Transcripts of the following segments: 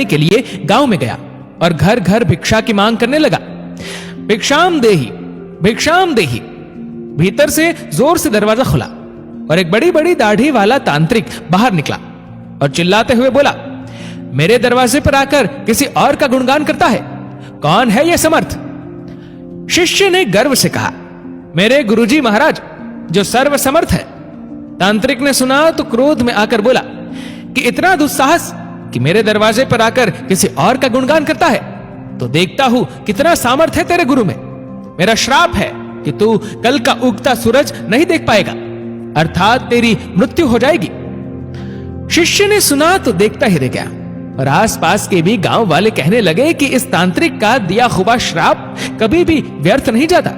करने के लिए गांव में गया और घर घर भिक्षा की मांग करने लगा। भिक्षाम देही, भिक्षाम देही। भीतर से जोर से दरवाजा खुला और एक बड़ी बड़ी दाढ़ी वाला तांत्रिक बाहर निकला और चिल्लाते हुए बोला, मेरे दरवाजे पर आकर किसी और का गुणगान करता है, कौन है यह समर्थ? शिष्य ने गर्व से कहा, मेरे गुरुजी महाराज जो सर्व समर्थ है। तांत्रिक ने सुना तो क्रोध में आकर बोला कि इतना दुस्साहस कि मेरे दरवाजे पर आकर किसी और का गुणगान करता है, तो देखता हूं कितना सामर्थ्य है तेरे गुरु में। मेरा श्राप है कि तू कल का उगता सूरज नहीं देख पाएगा, अर्थात तेरी मृत्यु हो जाएगी। शिष्य ने सुना तो देखता ही रह गया और आसपास के भी गांव वाले कहने लगे कि इस तांत्रिक का दिया हुआ श्राप कभी भी व्यर्थ नहीं जाता।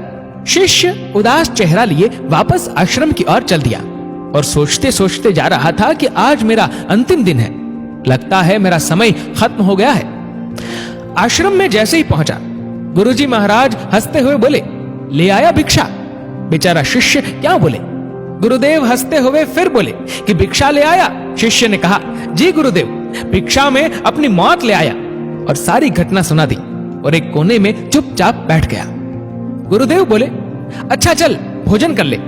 शिष्य उदास चेहरा लिए वापस आश्रम की ओर चल दिया और सोचते सोचते जा रहा था कि आज मेरा अंतिम दिन है, लगता है मेरा समय खत्म हो गया है। आश्रम में जैसे ही पहुंचा, गुरुजी महाराज हंसते हुए बोले, ले आया भिक्षा? बेचारा शिष्य क्या बोले। गुरुदेव हंसते हुए फिर बोले कि भिक्षा ले आया? शिष्य ने कहा, जी गुरुदेव, भिक्षा में अपनी मौत ले आया, और सारी घटना सुना दी और एक कोने में चुपचाप बैठ गया। गुरुदेव बोले, अच्छा चल भोजन कर ले।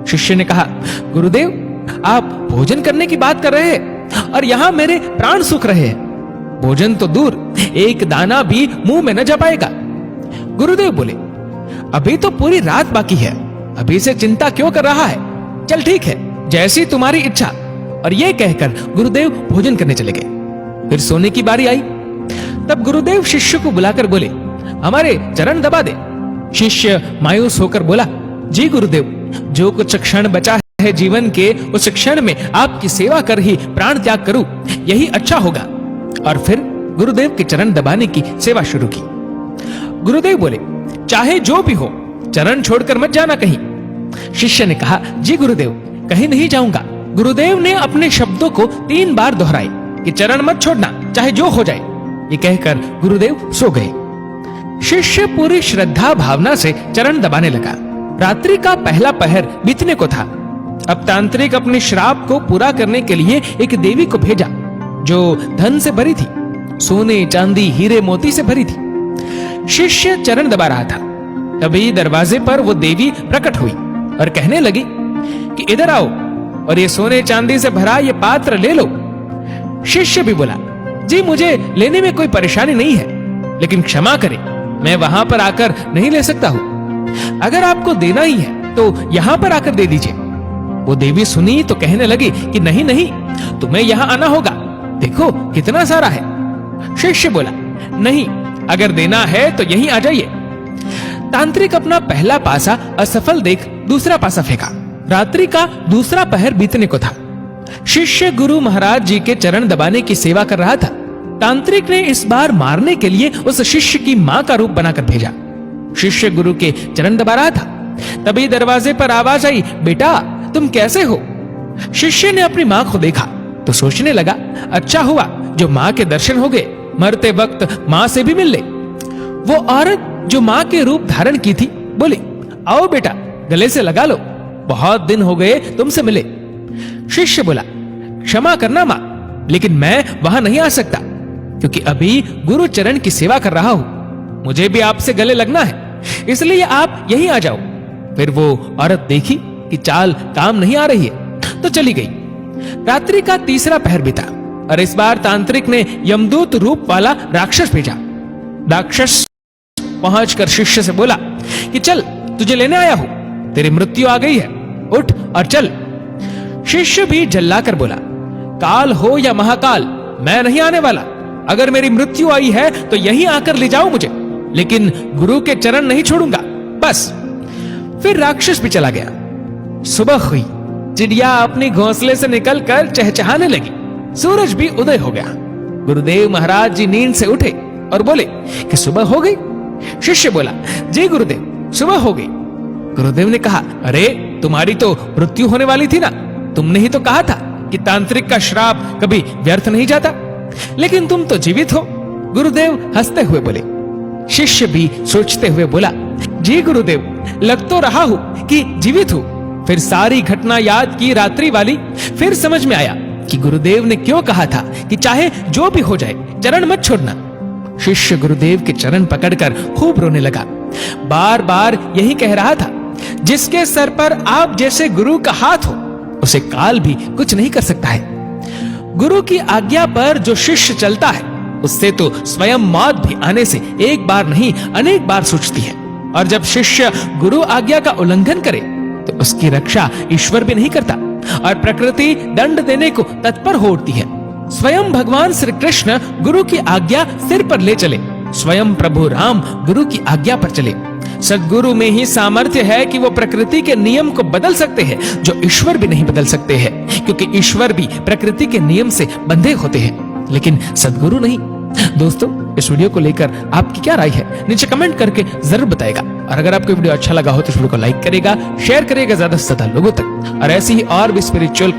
शिष्य ने कहा, गुरुदेव आप भोजन करने की बात कर रहे हैं और यहां मेरे प्राण सूख रहे हैं। भोजन तो दूर, एक दाना भी मुंह में न जा पाएगा। गुरुदेव बोले, अभी तो पूरी रात बाकी है, अभी से चिंता क्यों कर रहा है? चल ठीक है, जैसी तुम्हारी इच्छा। और यह कहकर गुरुदेव भोजन करने चले गए। फिर सोने की बारी आई, तब गुरुदेव शिष्य को बुलाकर बोले, हमारे चरण दबा दे। शिष्य मायूस होकर बोला, जी गुरुदेव, जो कुछ क्षण बचा है जीवन के, उस क्षण में आपकी सेवा कर ही प्राण त्याग करूं, यही अच्छा होगा। और फिर गुरुदेव के चरण दबाने की सेवा शुरू की। गुरुदेव बोले, चाहे जो भी हो, चरण छोड़कर मत जाना कहीं। शिष्य ने कहा, जी गुरुदेव, कहीं नहीं जाऊंगा। गुरुदेव ने अपने शब्दों को 3 बार दोहराए कि चरण मत छोड़ना, चाहे जो हो जाए। ये कहकर गुरुदेव सो गए। शिष्य पूरी श्रद्धा भावना से चरण दबाने लगा। रात्रि का पहला पहर बीतने को था। अब तांत्रिक अपने श्राप को पूरा करने के लिए एक देवी को भेजा जो धन से भरी थी, सोने चांदी हीरे मोती से भरी थी। शिष्य चरण दबा रहा था, तभी दरवाजे पर वो देवी प्रकट हुई और कहने लगी कि इधर आओ और ये सोने चांदी से भरा ये पात्र ले लो। शिष्य भी बोला, जी मुझे लेने में कोई परेशानी नहीं है, लेकिन क्षमा करें, मैं वहां पर आकर नहीं ले सकता हूं। अगर आपको देना ही है तो यहां पर आकर दे दीजिए। वो देवी सुनी तो कहने लगी कि नहीं नहीं, तुम्हें यहां आना होगा, देखो कितना सारा है। शिष्य बोला, नहीं, अगर देना है तो यहीं आ जाइए। तांत्रिक अपना पहला पासा असफल देख दूसरा पासा फेंका। रात्रि का दूसरा पहर बीतने को था। शिष्य गुरु महाराज जी के चरण दबाने की सेवा कर रहा था। तांत्रिक ने इस बार मारने के लिए उस शिष्य की मां का रूप बनाकर भेजा। शिष्य गुरु के चरण दबा रहा था, तभी दरवाजे पर आवाज आई, बेटा तुम कैसे हो? शिष्य ने अपनी मां को देखा तो सोचने लगा, अच्छा हुआ जो मां के दर्शन हो गए, मरते वक्त मां से भी मिल ले। वो औरत जो मां के रूप धारण की थी बोली, आओ बेटा गले से लगा लो, बहुत दिन हो गए तुमसे मिले। शिष्य बोला, क्षमा करना मां, लेकिन मैं वहां नहीं आ सकता क्योंकि अभी गुरु चरण की सेवा कर रहा हूं, मुझे भी आपसे गले लगना है, इसलिए आप यहीं आ जाओ। फिर वो औरत देखी कि चाल काम नहीं आ रही है तो चली गई। रात्रि का तीसरा पहर बीता और इस बार तांत्रिक ने यमदूत रूप वाला राक्षस भेजा। राक्षस पहुंचकर शिष्य से बोला कि चल तुझे लेने आया हूं, तेरी मृत्यु आ गई है, उठ और चल। शिष्य भी जल्लाकर बोला, काल हो या महाकाल, मैं नहीं आने वाला। अगर मेरी मृत्यु आई है तो यहीं आकर ले जाओ मुझे, लेकिन गुरु के चरण नहीं छोड़ूंगा, बस। फिर राक्षस भी चला गया। सुबह हुई, चिड़िया अपनी घोंसले से निकलकर चहचहाने लगी, सूरज भी उदय हो गया। गुरुदेव महाराज जी नींद से उठे और बोले कि सुबह हो गई। शिष्य बोला, जी गुरुदेव सुबह हो गई। गुरुदेव ने कहा, अरे तुम्हारी तो मृत्यु होने वाली थी ना, तुमने ही तो कहा था कि तांत्रिक का श्राप कभी व्यर्थ नहीं जाता, लेकिन तुम तो जीवित हो। गुरुदेव हंसते हुए बोले। शिष्य भी सोचते हुए बोला, जी गुरुदेव लग तो रहा हूं कि जीवित हूं। फिर सारी घटना याद की रात्रि वाली, फिर समझ में आया कि गुरुदेव ने क्यों कहा था कि चाहे जो भी हो जाए चरण मत छोड़ना। शिष्य गुरुदेव के चरण पकड़कर खूब रोने लगा। बार बार यही कह रहा था, जिसके सर पर आप जैसे गुरु का हाथ हो उसे काल भी कुछ नहीं कर सकता है। गुरु की आज्ञा पर जो शिष्य चलता है उससे तो स्वयं मौत भी आने से एक बार नहीं अनेक बार सूझती है। और जब शिष्य गुरु आज्ञा का उल्लंघन करे तो उसकी रक्षा ईश्वर भी नहीं करता और प्रकृति दंड देने को तत्पर हो उठती है। स्वयं भगवान श्री कृष्ण गुरु की आज्ञा सिर पर ले चले, स्वयं प्रभु राम गुरु की आज्ञा पर चले। सद्गुरु में ही सामर्थ्य है कि वो प्रकृति के नियम को बदल सकते हैं जो ईश्वर भी नहीं बदल सकते हैं, क्योंकि ईश्वर भी प्रकृति के नियम से बंधे होते हैं, लेकिन सद्गुरु नहीं। दोस्तों, इस वीडियो को लेकर आपकी क्या राय है नीचे कमेंट करके जरूर बताएगा। और अगर आपको वीडियो अच्छा लगा हो तो इस वीडियो को लाइक करेगा, शेयर करेगा ज्यादा से ज्यादा लोगों तक। और ऐसी ही और भी स्पिरिचुअल